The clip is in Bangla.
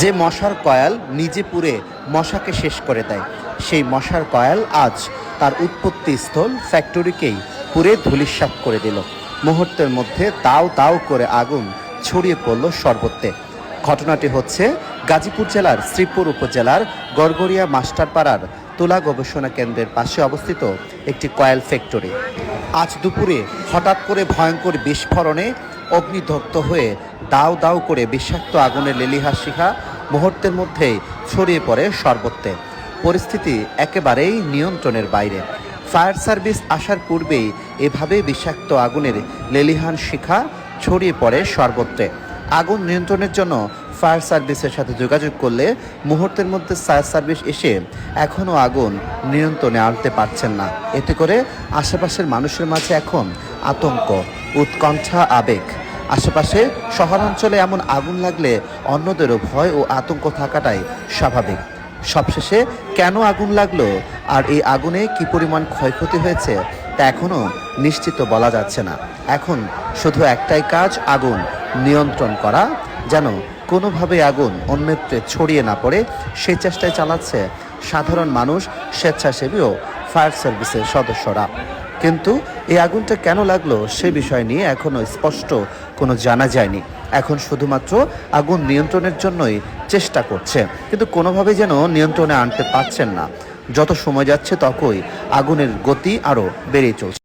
যে মশার কয়েল নিজে পুড়ে মশাকে শেষ করে দেয়, সেই মশার কয়েল আজ তার উৎপত্তি স্থল ফ্যাক্টরিকেই পুড়ে ধূলিসাৎ করে দিল। মুহূর্তের মধ্যে দাউ দাউ করে আগুন ছড়িয়ে পড়ল সর্বত্রে। ঘটনাটি হচ্ছে গাজীপুর জেলার শ্রীপুর উপজেলার গড়গড়িয়া মাস্টারপাড়ার তুলা গবেষণা কেন্দ্রের পাশে অবস্থিত একটি কয়েল ফ্যাক্টরি। আজ দুপুরে হঠাৎ করে ভয়ঙ্কর বিস্ফোরণে অগ্নিদগ্ধ হয়ে দাউ দাউ করে বিষাক্ত আগুনের লেলিহান শিখা মুহূর্তের মধ্যেই ছড়িয়ে পড়ে সর্বত্রে। পরিস্থিতি একেবারেই নিয়ন্ত্রণের বাইরে। ফায়ার সার্ভিস আসার পূর্বেই এভাবে বিষাক্ত আগুনের লেলিহান শিখা ছড়িয়ে পড়ে সর্বত্রে। আগুন নিয়ন্ত্রণের জন্য ফায়ার সার্ভিসের সাথে যোগাযোগ করলে মুহূর্তের মধ্যে ফায়ার সার্ভিস এসে এখনও আগুন নিয়ন্ত্রণে আনতে পারছেন না। এতে করে আশেপাশের মানুষের মাঝে এখন আতঙ্ক, উৎকণ্ঠা, আবেগ। আশেপাশে শহরাঞ্চলে এমন আগুন লাগলে অন্যদেরও ভয় ও আতঙ্ক থাকাটাই স্বাভাবিক। সবশেষে কেন আগুন লাগলো আর এই আগুনে কি পরিমাণ ক্ষয়ক্ষতি হয়েছে তা এখনও নিশ্চিত বলা যাচ্ছে না। এখন শুধু একটাই কাজ, আগুন নিয়ন্ত্রণ করা, যেন কোনোভাবে আগুন অন্যত্রে ছড়িয়ে না পড়ে সেই চেষ্টায় চালাচ্ছে সাধারণ মানুষ, স্বেচ্ছাসেবী ও ফায়ার সার্ভিসের সদস্যরা। কিন্তু এই আগুনটা কেন লাগলো সে বিষয় নিয়ে এখনও স্পষ্ট কোনো জানা যায়নি। এখন শুধুমাত্র আগুন নিয়ন্ত্রণের জন্যই চেষ্টা করছে, কিন্তু কোনোভাবে যেন নিয়ন্ত্রণে আনতে পারছেন না। যত সময় যাচ্ছে ততই আগুনের গতি আরও বেড়ে চলছে।